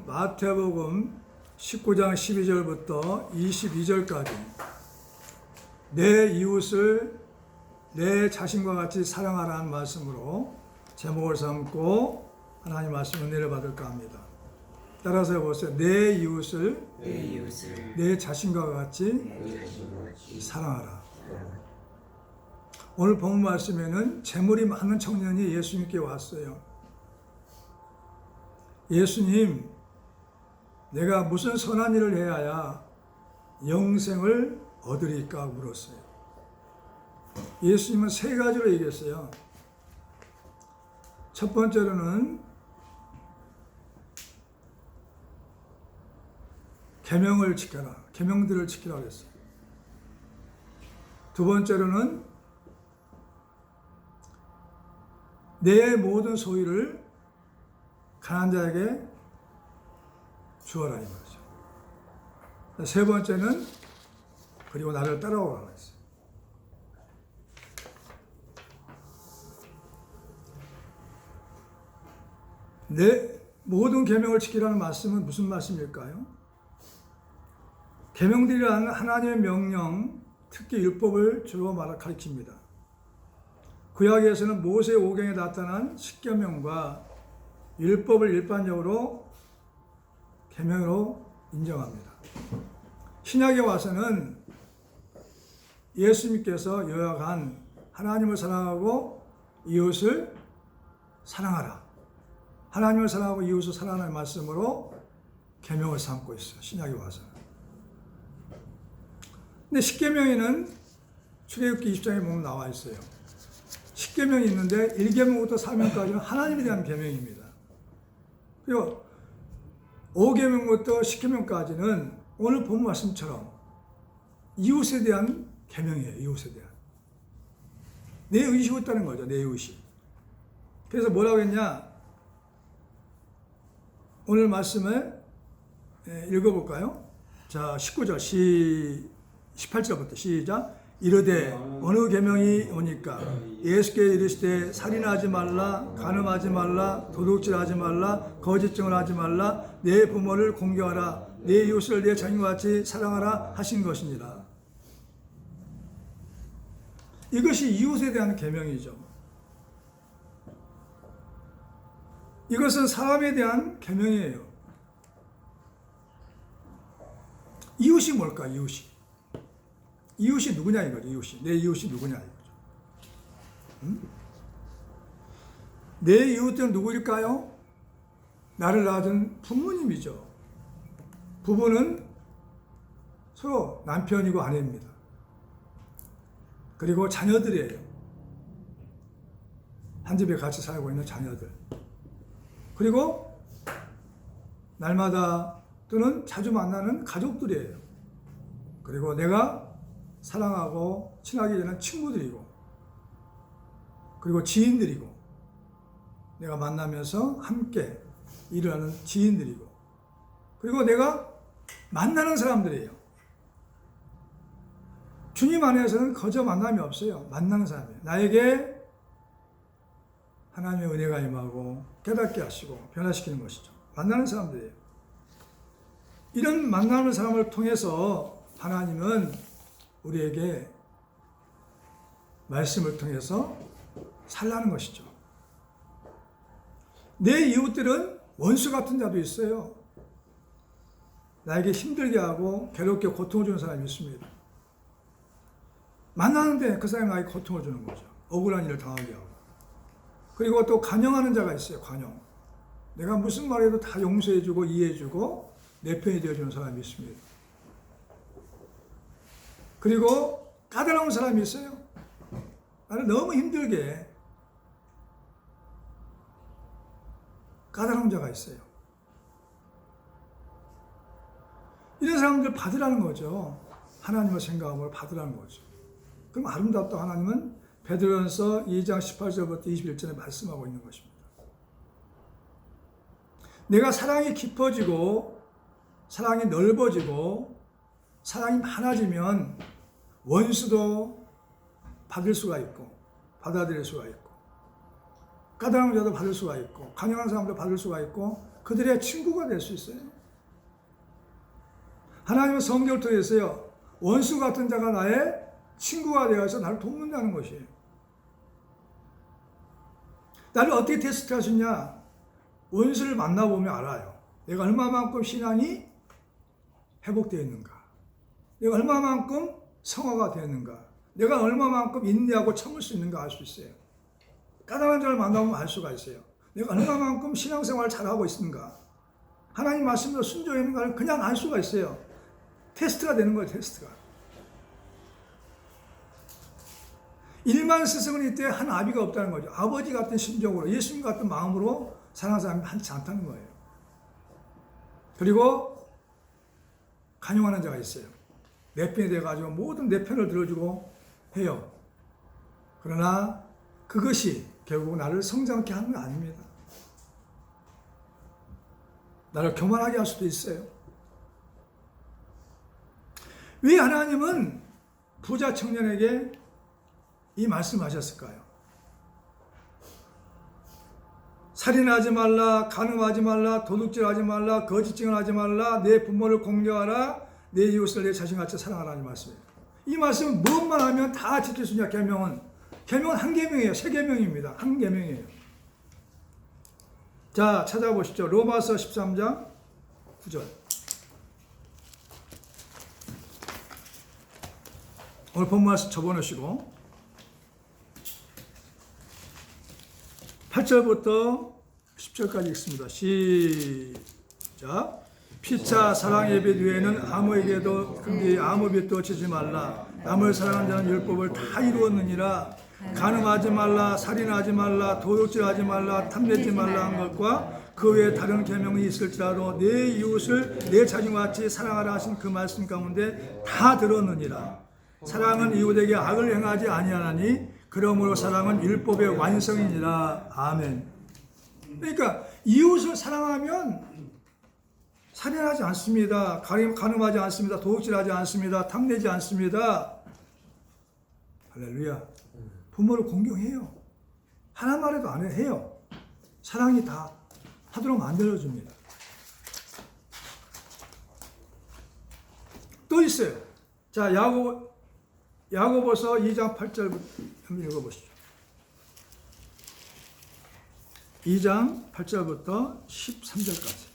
오늘은 마태복음 19장 12절부터 22절까지 내 이웃을 내 자신과 같이 사랑하라는 말씀으로 제목을 삼고 하나님 말씀 은혜를 받을까 합니다. 따라서 해보세요. 내 이웃을 내 자신과 같이 사랑하라. 오늘 본 말씀에는 재물이 많은 청년이 예수님께 왔어요. 예수님, 내가 무슨 선한 일을 해야 영생을 얻으리까 물었어요. 예수님은 세 가지로 얘기했어요. 첫 번째로는 계명을 지켜라. 계명들을 지키라 그랬어요. 두 번째로는 내 모든 소유를 가난한 자에게 주어라 이 말이죠. 세 번째는 그리고 나를 따라오라 했어요. 내 모든 계명을 지키라는 말씀은 무슨 말씀일까요? 계명들이란 하나님의 명령, 특히 율법을 주로 가리킵니다. 구약에서는 모세 오경에 나타난 십계명과 율법을 일반적으로 계명으로 인정합니다. 신약에 와서는 예수님께서 요약한 하나님을 사랑하고 이웃을 사랑하라. 하나님을 사랑하고 이웃을 사랑하는 말씀으로 계명을 삼고 있어요. 신약에 와서는. 근데 십계명에는 출애굽기 20장에 보면 나와 있어요. 십계명이 있는데 1계명부터 4계명까지는 하나님에 대한 계명입니다. 그리고 5계명부터 10계명까지는 오늘 본 말씀처럼 이웃에 대한 계명이에요. 이웃에 대한. 내 이웃이 있다는 거죠. 내 이웃이. 그래서 뭐라고 했냐? 오늘 말씀을 읽어볼까요? 자, 19절 18절부터 시작. 이르되 어느 계명이 오니까 예수께 이르시되 살인하지 말라, 간음하지 말라, 도둑질하지 말라, 거짓증을 하지 말라, 내 부모를 공경하라, 내 이웃을 내 자신과 같이 사랑하라 하신 것이니라. 이것이 이웃에 대한 계명이죠. 이것은 사람에 대한 계명이에요. 이웃이 뭘까? 이웃이 누구냐 이거죠. 내 이웃이 누구냐 이거죠. 내 이웃들은 누구일까요? 나를 낳은 부모님이죠. 부부는 서로 남편이고 아내입니다. 그리고 자녀들이에요. 한 집에 같이 살고 있는 자녀들. 그리고 날마다 또는 자주 만나는 가족들이에요. 그리고 내가 사랑하고 친하게 되는 친구들이고, 그리고 지인들이고, 내가 만나면서 함께 일을 하는 지인들이고, 그리고 내가 만나는 사람들이에요. 주님 안에서는 거저 만남이 없어요. 만나는 사람이에요. 나에게 하나님의 은혜가 임하고 깨닫게 하시고 변화시키는 것이죠. 만나는 사람들이에요. 이런 만나는 사람을 통해서 하나님은 우리에게 말씀을 통해서 살라는 것이죠. 내 이웃들은 원수 같은 자도 있어요. 나에게 힘들게 하고 괴롭게 고통을 주는 사람이 있습니다. 만나는데 그 사람이 나에게 고통을 주는 거죠. 억울한 일을 당하게 하고. 그리고 또 간영하는 자가 있어요. 간영. 내가 무슨 말해도 다 용서해주고 이해해주고 내 편이 되어주는 사람이 있습니다. 그리고 까다로운 사람이 있어요. 나를 너무 힘들게 까다로운 자가 있어요. 이런 사람들 받으라는 거죠. 하나님을 생각하고 받으라는 거죠. 그럼 아름답다 하나님은 베드로전서 2장 18절부터 21절에 말씀하고 있는 것입니다. 내가 사랑이 깊어지고 사랑이 넓어지고 사랑이 많아지면 원수도 받을 수가 있고 받아들일 수가 있고 까다로운 자도 받을 수가 있고 간영한 사람도 받을 수가 있고 그 그들의 친구가 될 수 있어요. 하나님은 성경을 통해서요, 원수 같은 자가 나의 친구가 되어서 나를 돕는다는 것이에요. 나를 어떻게 테스트 하시냐? 원수를 만나보면 알아요. 내가 얼마만큼 신앙이 회복되어 있는가? 내가 얼마만큼 성화가 되었는가? 내가 얼마만큼 인내하고 참을 수 있는가 알 수 있어요. 까다로운 자를 만나보면 알 수가 있어요. 내가 얼마만큼 신앙생활을 잘하고 있는가? 하나님 말씀으로 순종했는가를 그냥 알 수가 있어요. 테스트가 되는 거예요, 테스트가. 일만 스승은 이때 한 아비가 없다는 거죠. 아버지 같은 심정으로, 예수님 같은 마음으로 사랑하는 사람이 많지 않다는 거예요. 그리고 간용하는 자가 있어요. 내 편이 돼가지고 모든 내 편을 들어주고 해요. 그러나 그것이 결국 나를 성장케 하는 건 아닙니다. 나를 교만하게 할 수도 있어요. 왜 하나님은 부자 청년에게 이 말씀하셨을까요? 살인하지 말라, 간음하지 말라, 도둑질하지 말라, 거짓 증언하지 말라, 내 부모를 공경하라, 내 이웃을 내 자신같이 사랑하라는 말씀이에요. 이 말씀은 무엇만 하면 다 지킬 수 있냐? 계명은 한 계명이에요. 세 계명입니다. 한 계명이에요. 자, 찾아보시죠. 로마서 13장 9절. 오늘 본문 말씀 접어놓으시고 8절부터 10절까지 읽습니다. 시작. 피차 사랑 예배 뒤에는 아무에게도 금기 아무 빚도 지지 말라. 남을 사랑하는 자는 율법을 다 이루었느니라. 간음하지 말라, 살인하지 말라, 도둑질하지 말라, 탐내지 말라 한 것과 그 외에 다른 계명이 있을지라도 내 이웃을 내 자신같이 사랑하라 하신 그 말씀 가운데 다 들었느니라. 사랑은 이웃에게 악을 행하지 아니하나니 그러므로 사랑은 율법의 완성이니라. 아멘. 그러니까 이웃을 사랑하면 살인하지 않습니다. 간음하지 않습니다. 도둑질하지 않습니다. 탐내지 않습니다. 할렐루야. 부모를 공경해요. 하나 말해도 안 해요. 사랑이 다 하도록 만들어줍니다. 또 있어요. 자, 야고보서 2장 8절부터 한번 읽어보시죠. 2장 8절부터 13절까지.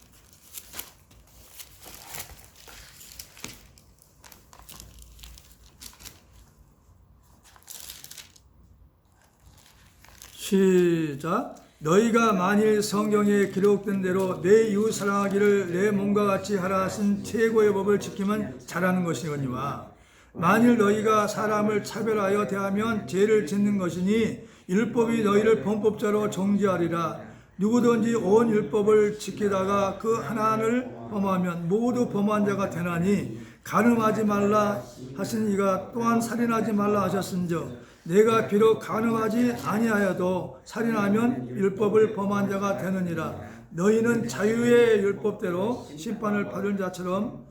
시작. 너희가 만일 성경에 기록된 대로 내 이웃 사랑하기를 내 몸과 같이 하라 하신 최고의 법을 지키면 잘하는 것이거니와 만일 너희가 사람을 차별하여 대하면 죄를 짓는 것이니 율법이 너희를 범법자로 정죄하리라. 누구든지 온 율법을 지키다가 그 하나를 범하면 모두 범한 자가 되나니 간음하지 말라 하신 이가 또한 살인하지 말라 하셨은즉 내가 비록 간음하지 아니하여도 살인하면 율법을 범한 자가 되느니라. 너희는 자유의 율법대로 심판을 받은 자처럼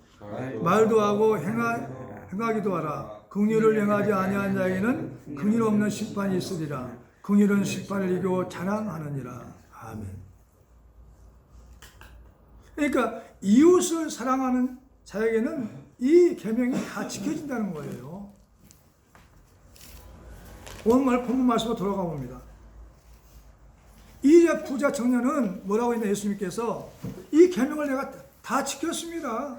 말도 하고 행하기도 하라. 긍휼을 행하지 아니한 자에게는 긍휼 없는 심판이 있으리라. 긍휼은 심판을 이기고 자랑하느니라. 아멘. 그러니까 이웃을 사랑하는 자에게는 이 계명이 다 지켜진다는 거예요. 오늘 본문 말씀으로 돌아가 봅니다. 이 부자 청년은 뭐라고 했냐? 예수님께서 이 계명을 내가 다 지켰습니다.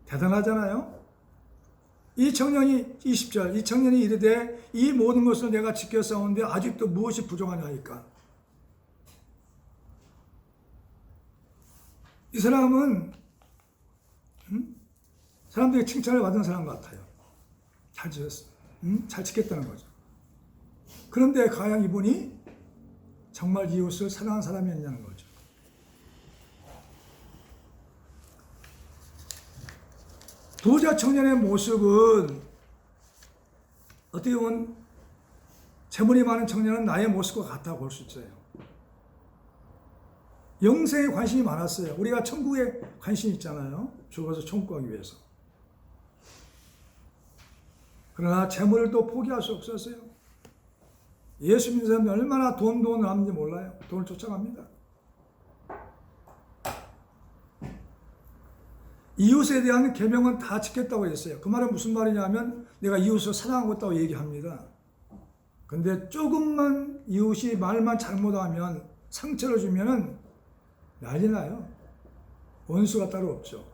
대단하잖아요. 이 청년이 20절 이 청년이 이르되 이 모든 것을 내가 지켰사온데 아직도 무엇이 부족하냐니까. 이 사람은 사람들이 칭찬을 받은 사람 같아요. 잘 지켰어. 잘 지켰다는 거죠. 그런데 과연 이분이 정말 이웃을 사랑하는 사람이었냐는 거죠. 부자 청년의 모습은 어떻게 보면 재물이 많은 청년은 나의 모습과 같다고 볼 수 있어요. 영생에 관심이 많았어요. 우리가 천국에 관심이 있잖아요. 죽어서 천국 가기 위해서. 그러나 재물을 또 포기할 수 없었어요. 예수 믿는 사람이 얼마나 돈을 하는지 몰라요. 돈을 쫓아갑니다. 이웃에 대한 계명은 다 지켰다고 했어요. 그 말은 무슨 말이냐면 내가 이웃을 사랑하고 있다고 얘기합니다. 근데 조금만 이웃이 말만 잘못하면 상처를 주면은 난리 나요. 원수가 따로 없죠.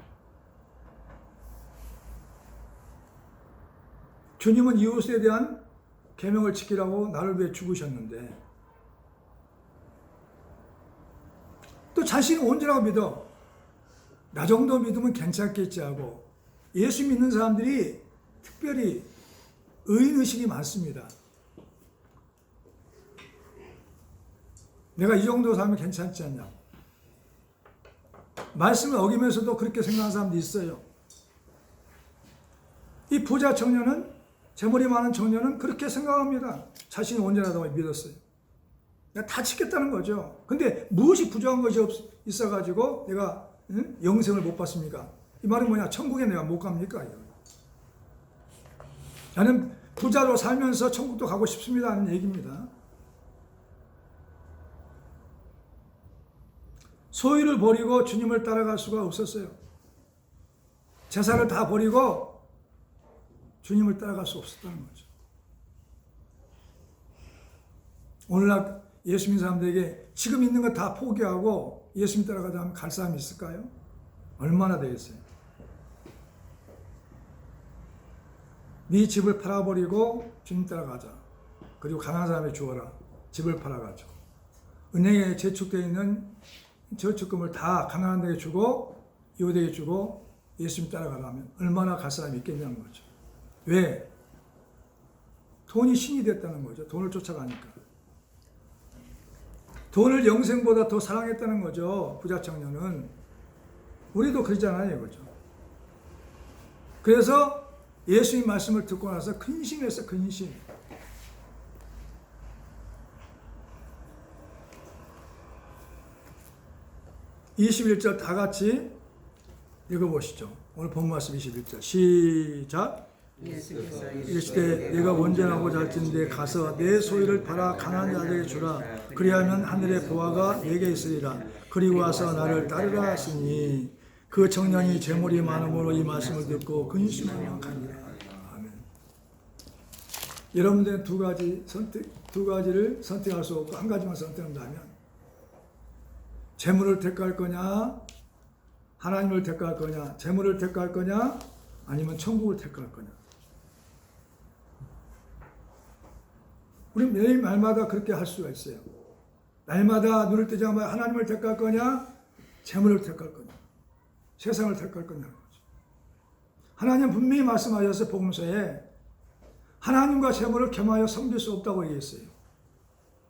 주님은 이웃에 대한 계명을 지키라고 나를 위해 죽으셨는데 또 자신은 온전하고 믿어. 나 정도 믿으면 괜찮겠지 하고 예수 믿는 사람들이 특별히 의인의식이 많습니다. 내가 이 정도 살면 괜찮지 않냐. 말씀을 어기면서도 그렇게 생각하는 사람도 있어요. 이 부자 청년은, 재물이 많은 청년은 그렇게 생각합니다. 자신이 온전하다고 믿었어요. 내가 다 지켰다는 거죠. 근데 무엇이 부족한 것이 있어가지고 내가 영생을 못 받습니까? 이 말은 뭐냐? 천국에 내가 못 갑니까? 나는 부자로 살면서 천국도 가고 싶습니다 하는 얘기입니다. 소유를 버리고 주님을 따라갈 수가 없었어요. 재산을 다 버리고 주님을 따라갈 수 없었다는 거죠. 오늘날 예수 믿는 사람들에게 지금 있는 거 다 포기하고 예수님 따라가자 하면 갈 사람이 있을까요? 얼마나 되겠어요? 네 집을 팔아버리고 주님 따라가자. 그리고 가난한 사람에 주어라. 집을 팔아가지고 은행에 저축되어 있는 저축금을 다 가난한 데에 주고 이웃에게 주고 예수님 따라가려면 얼마나 갈 사람이 있겠냐는 거죠. 왜? 돈이 신이 됐다는 거죠. 돈을 쫓아가니까. 돈을 영생보다 더 사랑했다는 거죠. 부자 청년은. 우리도 그러잖아요. 그죠? 그래서 예수님 말씀을 듣고 나서 근심했어. 근심. (21절) 다 같이 읽어보시죠. 오늘 본 말씀 21절 시작. 이르시되 내가 원전하고자 할진대 가서 내 소유를 팔아 가난한 자들에게 주라. 그리하면 하늘의 보화가 내게 있으리라. 그리고 와서 나를 따르라 하시니 그 청년이 재물이 많음으로 이 말씀을 듣고 근심하며 가니라. 아멘. 여러분들은 두 가지를 선택할 수 없고 한 가지만 선택한다면 재물을 택할 거냐, 하나님을 택할 거냐, 재물을 택할 거냐, 아니면 천국을 택할 거냐. 우리 매일 말마다 그렇게 할 수가 있어요. 날마다 눈을 뜨자마자 하나님을 택할 거냐, 재물을 택할 거냐, 세상을 택할 거냐는 거죠. 하나님 분명히 말씀하셔서 복음서에 하나님과 재물을 겸하여 섬길 수 없다고 얘기했어요.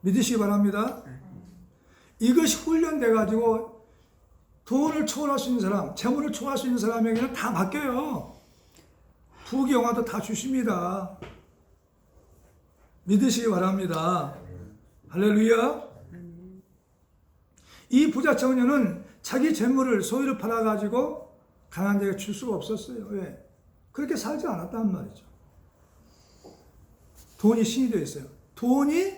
믿으시기 바랍니다. 이것이 훈련돼가지고 돈을 초월할 수 있는 사람, 재물을 초월할 수 있는 사람에게는 다 맡겨요. 부귀 영화도 다 주십니다. 믿으시기 바랍니다. 할렐루야. 이 부자 청년은 자기 재물을, 소유를 팔아가지고 가난한 자에게 줄 수가 없었어요. 왜? 그렇게 살지 않았단 말이죠. 돈이 신이 되어 있어요. 돈이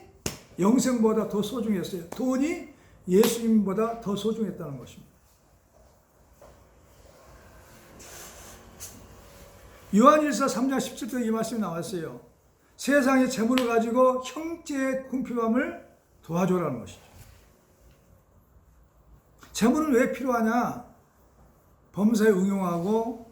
영생보다 더 소중했어요. 돈이 예수님보다 더 소중했다는 것입니다. 요한일서 3장 17절 이 말씀이 나왔어요. 세상의 재물을 가지고 형제의 궁핍함을 도와줘라는 것이죠. 재물은 왜 필요하냐? 범사에 응용하고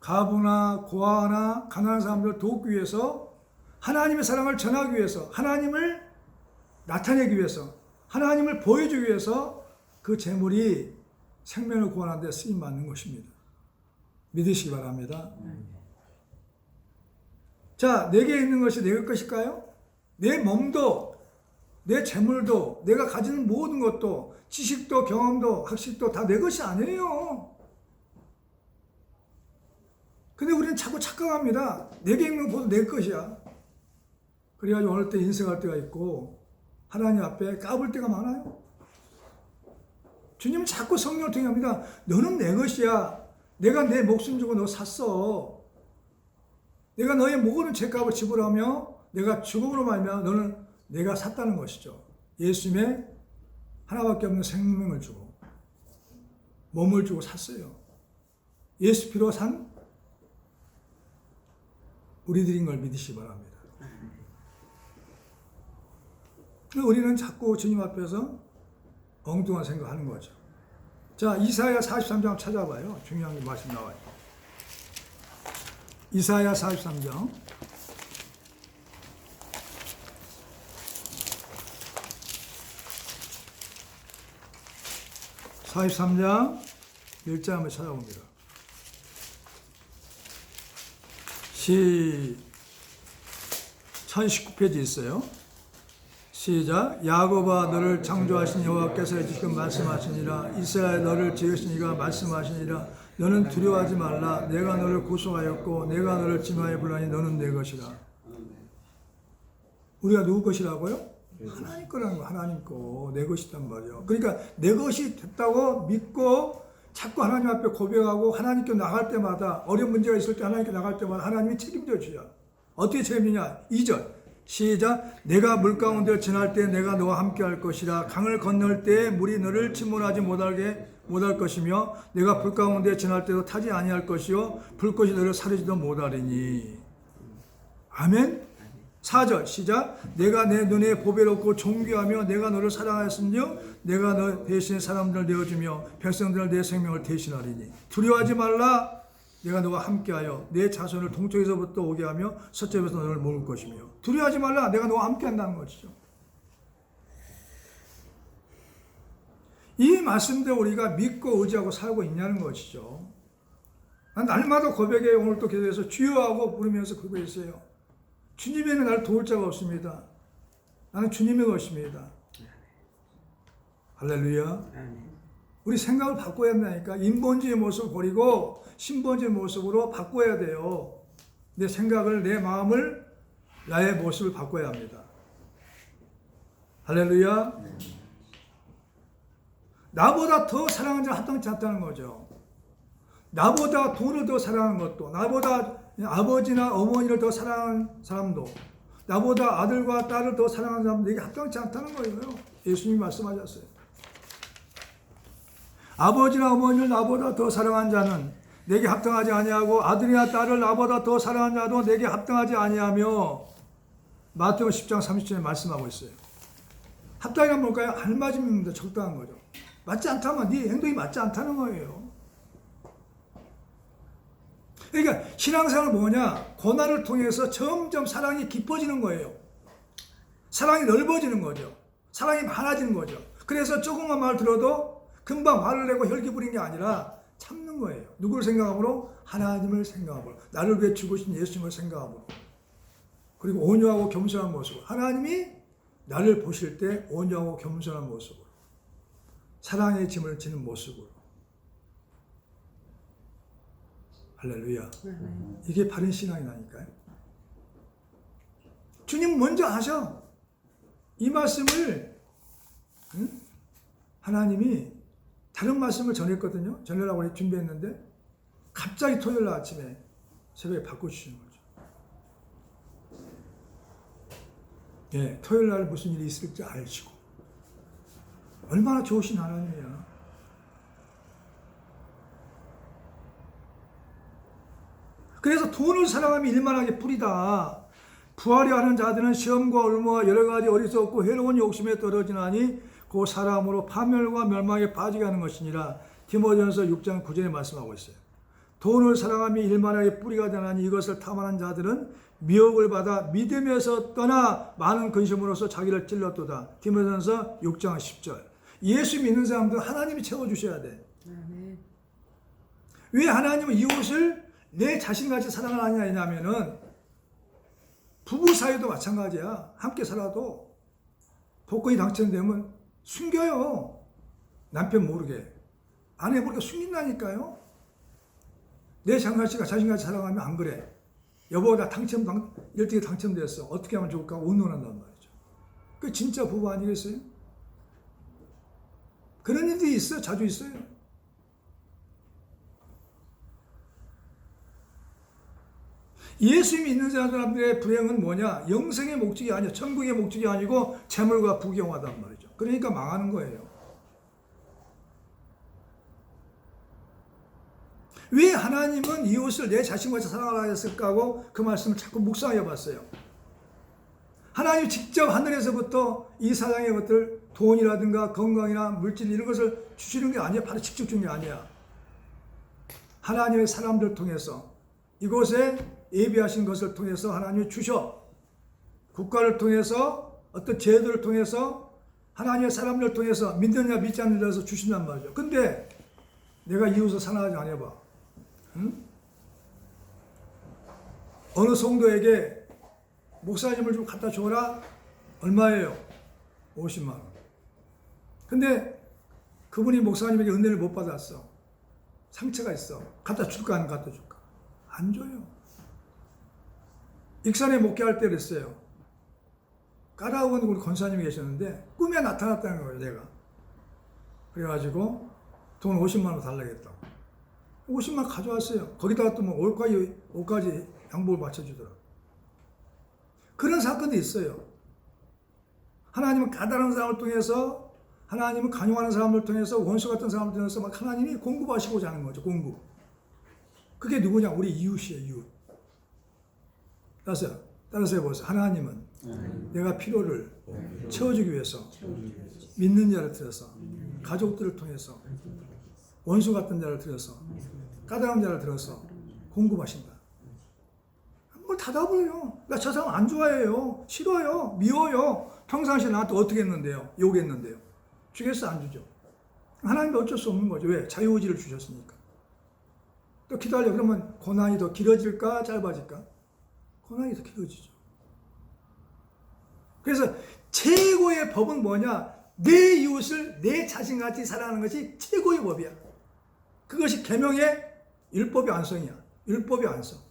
가부나 고아나 가난한 사람들을 돕기 위해서, 하나님의 사랑을 전하기 위해서, 하나님을 나타내기 위해서, 하나님을 보여주기 위해서 그 재물이 생명을 구원하는 데 쓰임받는 것입니다. 믿으시기 바랍니다. 자, 내게 있는 것이 내 것일까요? 내 몸도, 내 재물도, 내가 가지는 모든 것도, 지식도, 경험도, 학식도 다 내 것이 아니에요. 근데 우리는 자꾸 착각합니다. 내게 있는 것보다 내 것이야. 그래가지고 어느 때 인생할 때가 있고 하나님 앞에 까불 때가 많아요. 주님은 자꾸 성령을 통해 합니다. 너는 내 것이야. 내가 내 목숨 주고 너 샀어. 내가 너의 모든 죄값을 지불하며 내가 죽음으로 말미암아 너는 내가 샀다는 것이죠. 예수님의 하나밖에 없는 생명을 주고 몸을 주고 샀어요. 예수 피로 산 우리들인 걸 믿으시기 바랍니다. 우리는 자꾸 주님 앞에서 엉뚱한 생각하는 거죠. 자, 이사야 43장 찾아봐요. 중요한 말씀 나와요. 이사야 43장. (43장) 1절 한번 찾아봅니다. 1019페이지 있어요. 시작. 야곱아 너를 창조하신 여호와께서 지금 말씀하시니라. 이스라엘 너를 지으신 이가 말씀하시니라. 너는 두려워하지 말라. 내가 너를 구속하였고 내가 너를 징하여 불라니 너는 내 것이라. 우리가 누구 것이라고요? 하나님 거라는 거. 하나님 거. 내 것이란 말이요. 그러니까 내 것이 됐다고 믿고 자꾸 하나님 앞에 고백하고 하나님께 나갈 때마다, 어려운 문제가 있을 때 하나님께 나갈 때마다 하나님이 책임져 주셔. 어떻게 책임지냐? 2절 시작. 내가 물 가운데 지날 때 내가 너와 함께 할 것이라. 강을 건널 때 물이 너를 침몰하지 못할 것이며 내가 불 가운데 지날 때도 타지 아니할 것이요 불꽃이 너를 사르지도 못하리니. 아멘. 4절 시작. 내가 내 눈에 보배롭고 존귀하며 내가 너를 사랑하였으며 내가 너 대신에 사람들을 내어주며 백성들을 내 생명을 대신하리니. 두려워하지 말라. 내가 너와 함께하여 내 자손을 동쪽에서부터 오게 하며 서쪽에서 너를 모을 것이며. 두려워하지 말라. 내가 너와 함께한다는 것이죠. 이 말씀대로 우리가 믿고 의지하고 살고 있냐는 것이죠. 난 날마다 고백에 오늘 또 기도해서 주여하고 부르면서 고백했어요. 주님에는 나를 도울 자가 없습니다. 나는 주님의 것입니다. 할렐루야. 우리 생각을 바꿔야 한다니까. 인본주의 모습을 버리고 신본주의 모습으로 바꿔야 돼요. 내 생각을, 내 마음을, 나의 모습을 바꿔야 합니다. 할렐루야. 나보다 더 사랑하는 자가 합당치 않다는 거죠. 나보다 돈을 더 사랑하는 것도, 나보다 아버지나 어머니를 더 사랑하는 사람도, 나보다 아들과 딸을 더 사랑하는 사람도 이게 합당치 않다는 거예요. 예수님이 말씀하셨어요. 아버지나 어머니를 나보다 더 사랑한 자는 내게 합당하지 아니하고 아들이나 딸을 나보다 더 사랑한 자도 내게 합당하지 아니하며. 마태복음 10장 30절에 말씀하고 있어요. 합당이란 뭘까요? 알맞음입니다. 적당한 거죠. 맞지 않다면 네 행동이 맞지 않다는 거예요. 그러니까 신앙생활은 뭐냐? 고난을 통해서 점점 사랑이 깊어지는 거예요. 사랑이 넓어지는 거죠. 사랑이 많아지는 거죠. 그래서 조금만 말 들어도 금방 화를 내고 혈기 부리는 게 아니라 참는 거예요. 누구를 생각함으로? 하나님을 생각함으로. 나를 위해 죽으신 예수님을 생각함으로. 그리고 온유하고 겸손한 모습으로. 하나님이 나를 보실 때 온유하고 겸손한 모습으로. 사랑의 짐을 지는 모습으로. 할렐루야. 이게 바른 신앙이라니까요. 주님 먼저 하셔. 이 말씀을 하나님이 다른 말씀을 전했거든요. 전하라고 준비했는데 갑자기 토요일 아침에 새벽에 바꿔주시는 거죠. 예, 토요일 날 무슨 일이 있을지 알시고. 얼마나 좋으신 하나님이야. 그래서 돈을 사랑하면 일만하게 뿌리다. 부하려 하는 자들은 시험과 올무와 여러 가지 어리석고 해로운 욕심에 떨어지나니 그 사람으로 파멸과 멸망에 빠지게 하는 것이니라. 디모데전서 6장 9절에 말씀하고 있어요. 돈을 사랑하며 일만하게 뿌리가 되나니 이것을 탐하는 자들은 미혹을 받아 믿음에서 떠나 많은 근심으로써 자기를 찔렀도다. 디모데전서 6장 10절. 예수 믿는 사람들은 하나님이 채워주셔야 돼. 왜 하나님은 이웃을 내 자신같이 사랑을 하냐면은 부부 사이도 마찬가지야. 함께 살아도 복권이 당첨되면 숨겨요. 남편 모르게. 아내 모르게 숨긴다니까요. 내 장가씨가 자신같이 사랑하면 안 그래. 여보 나 1등에 당첨됐어. 어떻게 하면 좋을까? 운운한단 말이죠. 그 진짜 부부 아니겠어요? 그런 일들이 있어요. 자주 있어요. 예수 믿는 사람들의 불행은 뭐냐? 영생의 목적이 아니야. 천국의 목적이 아니고 재물과 부경하단 말이죠. 그러니까 망하는 거예요. 왜 하나님은 이웃을 내 자신같이 사랑하라 했을까 하고 그 말씀을 자꾸 묵상해 봤어요. 하나님이 직접 하늘에서부터 이 세상의 것들, 돈이라든가 건강이나 물질 이런 것을 주시는 게 아니야. 바로 직접 주는 게 아니야. 하나님의 사람들 통해서 이곳에 예비하신 것을 통해서 하나님이 주셔. 국가를 통해서 어떤 제도를 통해서 하나님의 사람들을 통해서 믿느냐 믿지 않느냐에서 주신단 말이죠. 근데 내가 이웃을 사랑하지 않아봐. 응? 어느 성도에게 목사님을 좀 갖다 줘라. 얼마예요? 50만 원. 근데 그분이 목사님에게 은혜를 못 받았어. 상처가 있어. 갖다 줄까 안 갖다 줄까? 안 줘요. 익산에 목회할 때 그랬어요. 까다로운 우리 권사님이 계셨는데 꿈에 나타났다는 거예요, 내가. 그래가지고 돈 50만 원 달라겠다고. 50만 원 가져왔어요. 거기다가 또 뭐 5가지 양복을 맞춰주더라고. 그런 사건도 있어요. 하나님은 까다로운 사람을 통해서, 하나님은 간용하는 사람을 통해서, 원수 같은 사람을 통해서 막 하나님이 공급하시고자 하는 거죠, 공급. 그게 누구냐? 우리 이웃이에요, 이웃. 따라서 해보세요. 하나님은 내가 필요를 채워주기 위해서 믿는 자를 들여서, 가족들을 통해서, 원수 같은 자를 들여서, 까다로운 자를 들여서 공급하신다. 뭘 닫아버려요. 나 저 사람 안 좋아해요. 싫어요. 미워요. 평상시에 나한테 어떻게 했는데요? 욕했는데요. 주겠어? 안 주죠. 하나님이 어쩔 수 없는 거죠. 왜? 자유의지를 주셨으니까. 또 기다려. 그러면 고난이 더 길어질까? 짧아질까? 고난이 더 길어지죠. 그래서 최고의 법은 뭐냐? 내 이웃을 내 자신같이 사랑하는 것이 최고의 법이야. 그것이 계명의 율법의 완성이야. 율법의 완성.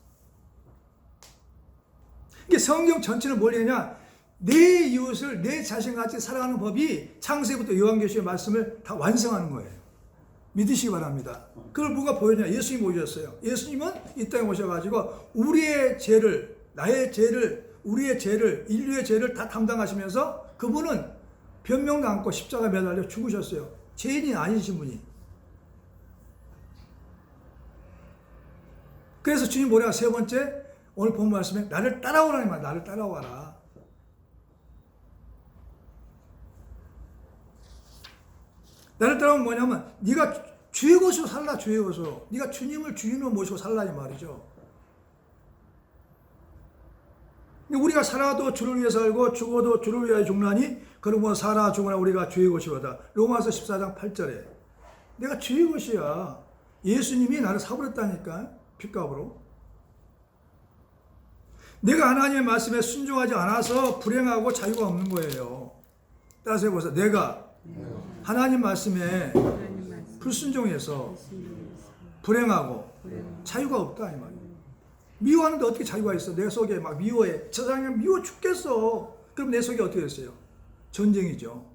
이게 성경 전체는 뭘 얘기하냐? 내 이웃을 내 자신같이 사랑하는 법이 창세부터 요한계시의 말씀을 다 완성하는 거예요. 믿으시기 바랍니다. 그걸 누가 보였냐? 예수님이 보여줬어요. 예수님은 이 땅에 오셔가지고 우리의 죄를, 나의 죄를, 우리의 죄를, 인류의 죄를 다 담당하시면서 그분은 변명도 않고 십자가에 매달려 죽으셨어요. 죄인이 아니신 분이. 그래서 주님 뭐래요? 세 번째, 오늘 본 말씀에 나를 따라오라는 말, 나를 따라와라. 나를 따라오면 뭐냐면 네가 주의 것으로 살라, 주의 것으로. 네가 주님을 주인으로 모시고 살라 이 말이죠. 우리가 살아도 주를 위해 살고 죽어도 주를 위하여 죽나니 그러므로 살아 죽으나 우리가 주의 것이로다. 로마서 14장 8절에 내가 주의 것이야. 예수님이 나를 사버렸다니까, 핏값으로. 내가 하나님의 말씀에 순종하지 않아서 불행하고 자유가 없는 거예요. 따라서 해보세요. 내가 하나님 말씀에 불순종해서 불행하고 자유가 없다 이 말이에요. 미워하는데 어떻게 자유가 있어? 내 속에 막 미워해. 저 사람이 미워 죽겠어. 그럼 내 속에 어떻게 됐어요? 전쟁이죠.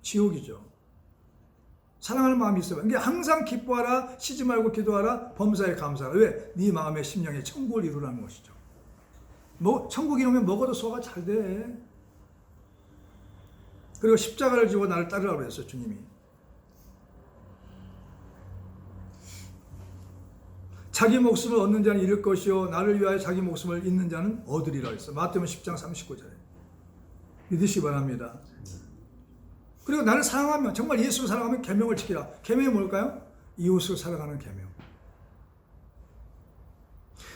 지옥이죠. 사랑하는 마음이 있어요. 그러니까 항상 기뻐하라, 쉬지 말고 기도하라, 범사에 감사하라. 왜? 네 마음의 심령에 천국을 이루라는 것이죠. 뭐 천국 이루면 먹어도 소화가 잘 돼. 그리고 십자가를 지고 나를 따르라고 그랬어요, 주님이. 자기 목숨을 얻는 자는 잃을 것이요 나를 위하여 자기 목숨을 잃는 자는 얻으리라 했어요. 마태복음 10장 39절에. 믿으시기 바랍니다. 그리고 나를 사랑하면, 정말 예수를 사랑하면 계명을 지키라. 계명이 뭘까요? 이웃을 사랑하는 계명.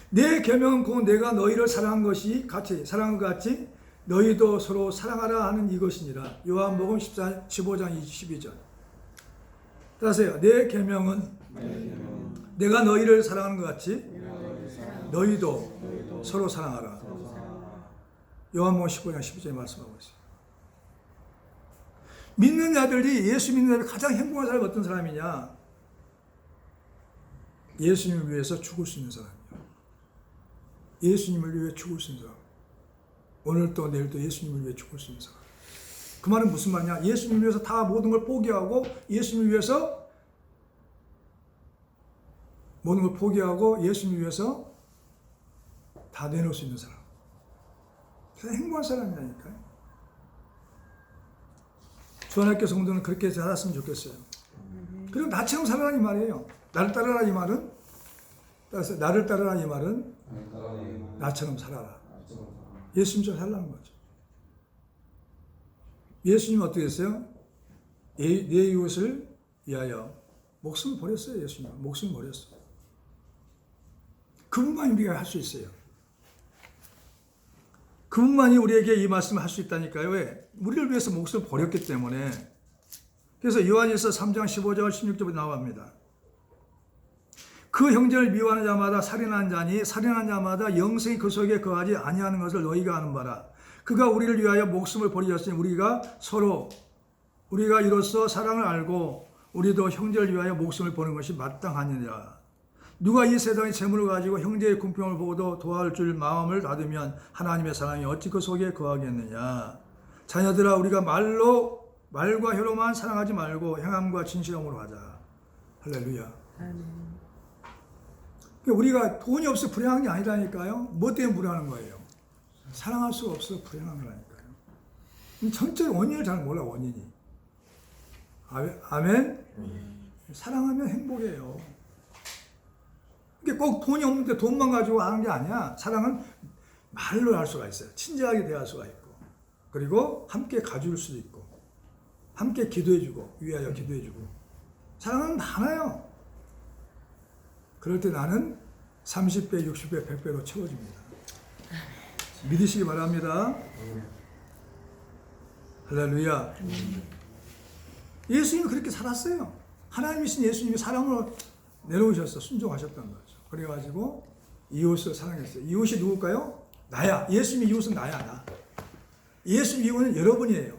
내 계명은 곧 내가 너희를 사랑한 것이 같이 사랑한 것 같이 너희도 서로 사랑하라 하는 이것이니라. 요한복음 15장 22절. 따라서요. 내 계명은 내가 너희를 사랑하는 것 같이 너희도 서로 사랑하라. 요한복음 15장 12절에 말씀하고 있어요. 믿는 자들이, 예수 믿는 자들이 가장 행복한 사람이 어떤 사람이냐? 예수님을 위해서 죽을 수 있는 사람이에요. 예수님을 위해 죽을 수 있는 사람. 오늘도 내일도 예수님을 위해 죽을 수 있는 사람. 그 말은 무슨 말이냐? 예수님을 위해서 다 모든 걸 포기하고 예수님을 위해서 모든 걸 포기하고 예수님을 위해서 다 내놓을 수 있는 사람. 그래서 행복한 사람이라니까요. 주안학교 성도는 그렇게 살았으면 좋겠어요. 그리고 나처럼 살아라 이 말이에요. 나를 따르라 이 말은 따라서 나를 따르라 이 말은 나처럼 살아라. 예수님처럼 살라는 거죠. 예수님은 어떻게 했어요? 내 이웃을 위하여 목숨을 버렸어요. 예수님은 목숨을 버렸어요. 그분만이 우리가 할 수 있어요. 그분만이 우리에게 이 말씀을 할 수 있다니까요. 왜? 우리를 위해서 목숨을 버렸기 때문에. 그래서 요한일서 3장 15절 16절에 나옵니다. 그 형제를 미워하는 자마다 살인한 자니 살인한 자마다 영생이 그 속에 거하지 아니하는 것을 너희가 아는 바라. 그가 우리를 위하여 목숨을 버리셨으니 우리가 이로써 사랑을 알고 우리도 형제를 위하여 목숨을 버리는 것이 마땅하니라. 누가 이 세상의 재물을 가지고 형제의 궁핍을 보고도 도와줄 마음을 닫으면 하나님의 사랑이 어찌 그 속에 거하겠느냐. 자녀들아, 우리가 말과 혀로만 사랑하지 말고 행함과 진실함으로 하자. 할렐루야. 우리가 돈이 없어 불행한 게 아니라니까요. 뭐 때문에 불행하는 거예요? 사랑할 수가 없어서 불행한 거라니까요. 전체 원인을 잘 몰라, 원인이. 아멘? 사랑하면 행복해요. 꼭 돈이 없는데 돈만 가지고 하는 게 아니야. 사랑은 말로 할 수가 있어요. 친절하게 대할 수가 있고, 그리고 함께 가줄 수도 있고, 함께 기도해주고, 위하여 기도해주고. 사랑은 많아요. 그럴 때 나는 30배, 60배, 100배로 채워줍니다. 믿으시기 바랍니다. 할렐루야. 예수님이 그렇게 살았어요. 하나님이신 예수님이 사랑으로 내려오셔서 순종하셨던 거죠. 그래가지고 이웃을 사랑했어요. 이웃이 누굴까요? 나야. 예수님의 이웃은 나야, 나. 예수님의 이웃은 여러분이에요.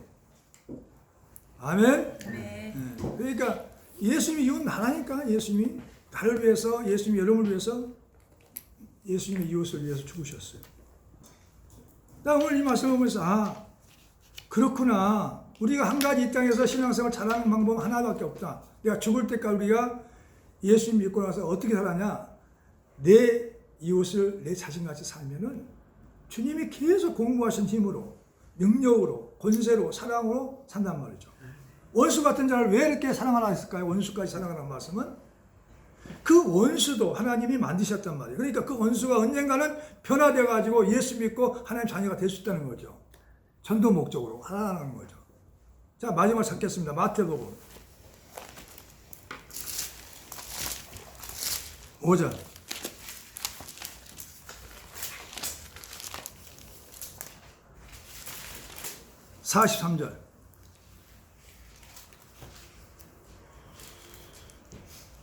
아멘? 네. 그러니까 예수님의 이웃은 나라니까. 예수님이 나를 위해서, 예수님이 여러분을 위해서, 예수님의 이웃을 위해서 죽으셨어요. 나 오늘 이 말씀을 보면서 그렇구나. 우리가 한 가지 이 땅에서 신앙생활 잘하는 방법은 하나밖에 없다. 내가 죽을 때까지 우리가 예수님 믿고 나서 어떻게 살았냐? 내 이웃을 내 자신같이 살면은 주님이 계속 공부하신 힘으로, 능력으로, 권세로, 사랑으로 산단 말이죠. 원수 같은 자를 왜 이렇게 사랑하라 했을까요? 원수까지 사랑하라는 말씀은 그 원수도 하나님이 만드셨단 말이에요. 그러니까 그 원수가 언젠가는 변화되어가지고 예수 믿고 하나님 자녀가 될 수 있다는 거죠. 전도 목적으로 하나라는 거죠. 자, 마지막 찾겠습니다. 마태복음 5장 43절.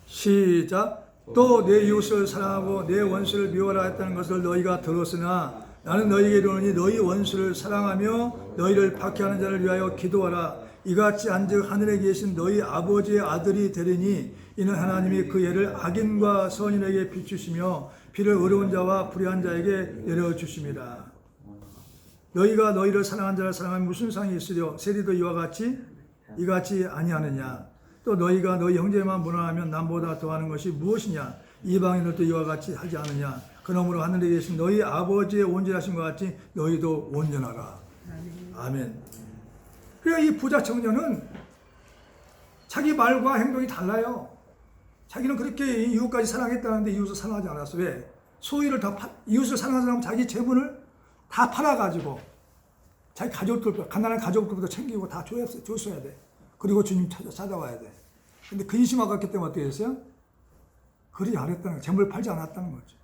시작. 또 내 이웃을 사랑하고 내 원수를 미워하라 했다는 것을 너희가 들었으나 나는 너희에게 이르노니 너희 원수를 사랑하며 너희를 박해하는 자를 위하여 기도하라. 이같이 한즉 하늘에 계신 너희 아버지의 아들이 되리니 이는 하나님이 그 예를 악인과 선인에게 비추시며 비를 어려운 자와 불의한 자에게 내려주십니다. 너희가 너희를 사랑한 자를 사랑하면 무슨 상이 있으려 세리도 이같이 아니하느냐. 또 너희가 너희 형제만 무난하면 남보다 더하는 것이 무엇이냐. 이방인들도 이와 같이 하지 않느냐. 그러므로 하늘에 계신 너희 아버지의 온전하신 것 같이 너희도 온전하라. 아멘. 그러니까 이 부자 청년은 자기 말과 행동이 달라요. 자기는 그렇게 이웃까지 사랑했다는데 이웃을 사랑하지 않았어. 왜? 소유를 이웃을 사랑하는 사람은 자기 재물을 다 팔아가지고 자기 가족들, 가난한 가족들부터 챙기고 다 줬어야 돼. 그리고 주님 찾아와야 돼. 근데 근심 아깝기 때문에 어떻게 했어요? 그러지 않았다는 거예요. 재물을 팔지 않았다는 거죠.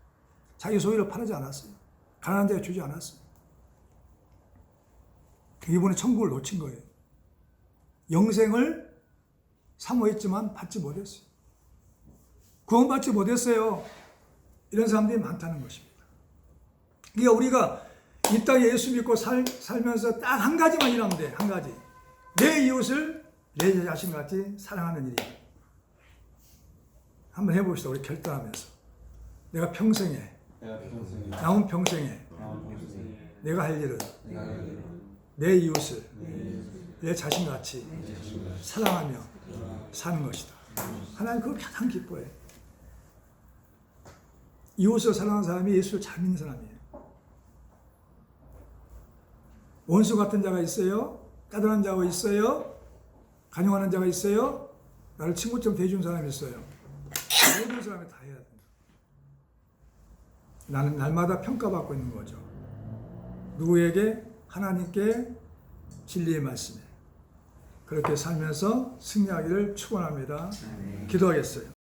자기 소유를 팔지 않았어요. 가난한 자에 주지 않았어요. 이번에 천국을 놓친 거예요. 영생을 사모했지만 받지 못했어요. 구원받지 못했어요. 이런 사람들이 많다는 것입니다. 그러니까 우리가 이 땅에 예수 믿고 살면서 딱 한 가지만 일하면 돼. 한 가지. 내 이웃을 내 자신같이 사랑하는 일이야. 한번 해봅시다. 우리 결단하면서. 내가 평생에 남은 평생에 내가 할 일은 내 이웃을 내 자신같이 사랑하며 사는 것이다. 하나님 그걸 가장 기뻐해. 이웃을 사랑하는 사람이 예수를 잘 믿는 사람이에요. 원수 같은 자가 있어요. 까다로운 자가 있어요. 간용하는 자가 있어요. 나를 친구처럼 대해주는 사람이 있어요. 모든 사람이 다 해야 된다. 나는 날마다 평가받고 있는 거죠. 누구에게? 하나님께, 진리의 말씀에. 그렇게 살면서 승리하기를 축원합니다. 기도하겠어요.